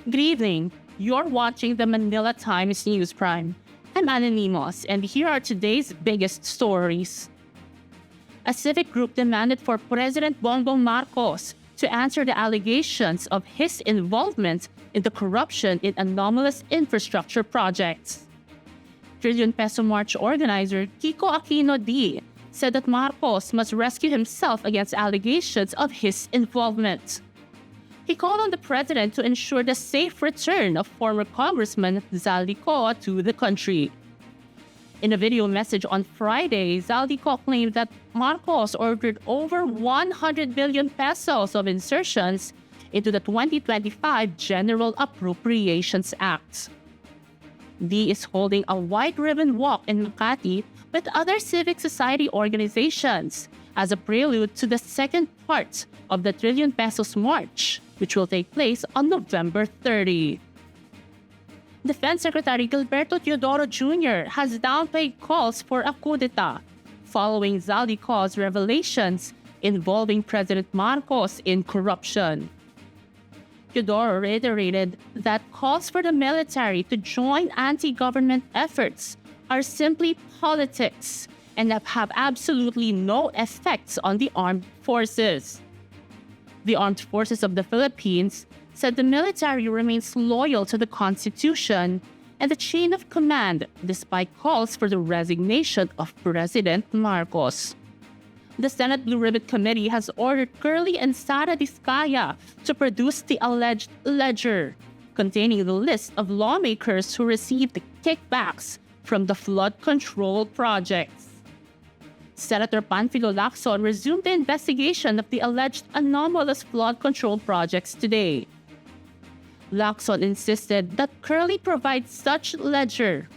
Good evening. You're watching the Manila Times News Prime. I'm Allen Limos, and here are today's biggest stories. A Civic group demanded for President Bongbong Marcos to answer the allegations of his involvement in the corruption in anomalous infrastructure projects. Trillion Pesos March organizer Kiko Aquino Dee said that Marcos must rescue himself against allegations of his involvement. He called on the president to ensure the safe return of former Congressman Zaldy Co to the country. In a video message on Friday, Zaldy Co claimed that Marcos ordered over 100 billion pesos of insertions into the 2025 General Appropriations Act. Dee is holding a white ribbon walk in Makati with other civic society organizations as a prelude to the second part of the Trillion Pesos March, which will take place on November 30. Defense Secretary Gilberto Teodoro Jr. has downplayed calls for a coup d'etat following Zaldy Co's revelations involving President Marcos in corruption. Teodoro reiterated that calls for the military to join anti-government efforts are simply politics and have absolutely no effects on the armed forces. The Armed Forces of the Philippines said the military remains loyal to the Constitution and the chain of command despite calls for the resignation of President Marcos. The Senate Blue Ribbon Committee has ordered Curly and Sara Diskaya to produce the alleged ledger containing the list of lawmakers who received kickbacks from the flood control projects. Senator Panfilo Lacson resumed the investigation of the alleged anomalous flood control projects today. Lacson insisted that Curly provide such ledger.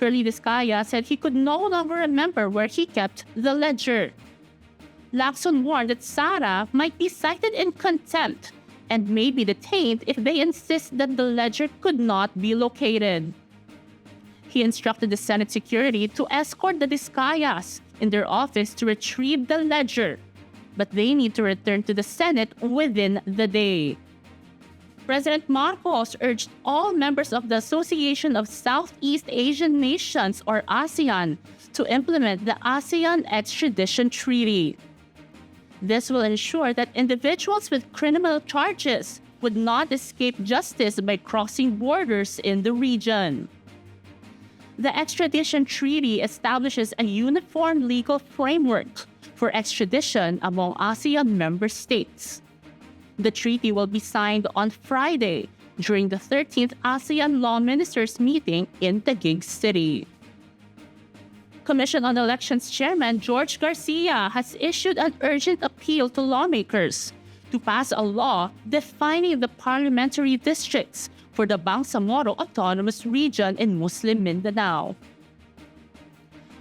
Curly Diskaya said he could no longer remember where he kept the ledger. Lacson warned that Sara might be cited in contempt and may be detained if they insist that the ledger could not be located. He instructed the Senate security to escort the Diskayas in their office to retrieve the ledger, but they need to return to the Senate within the day. President Marcos urged all members of the Association of Southeast Asian Nations, or ASEAN, to implement the ASEAN Extradition Treaty. This will ensure that individuals with criminal charges would not escape justice by crossing borders in the region. The extradition treaty establishes a uniform legal framework for extradition among ASEAN member states. The treaty will be signed on Friday during the 13th ASEAN Law Ministers meeting in Taguig City. Commission on Elections Chairman George Garcia has issued an urgent appeal to lawmakers to pass a law defining the parliamentary districts for the Bangsamoro Autonomous Region in Muslim Mindanao.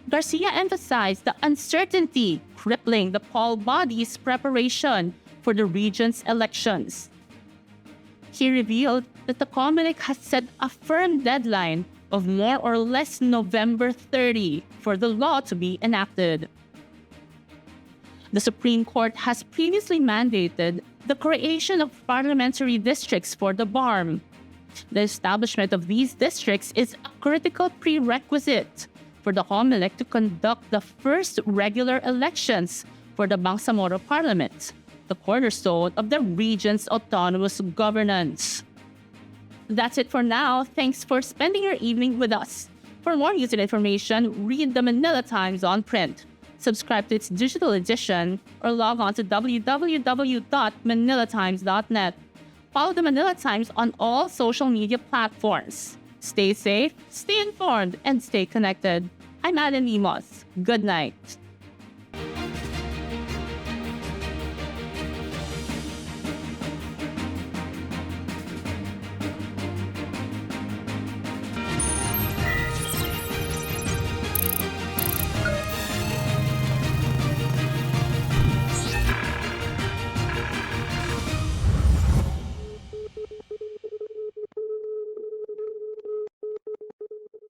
Garcia emphasized the uncertainty crippling the poll body's preparation for the region's elections. He revealed that the COMELEC has set a firm deadline of more or less November 30 for the law to be enacted. The Supreme Court has previously mandated the creation of parliamentary districts for the BARMM. The establishment of these districts is a critical prerequisite for the COMELEC to conduct the first regular elections for the Bangsamoro Parliament, the cornerstone of the region's autonomous governance. That's it for now. Thanks for spending your evening with us. For more news and information, read the Manila Times on print. Subscribe to its digital edition or log on to www.manilatimes.net. Follow the Manila Times on all social media platforms. Stay safe, stay informed, and stay connected. I'm Allen Limos. Good night.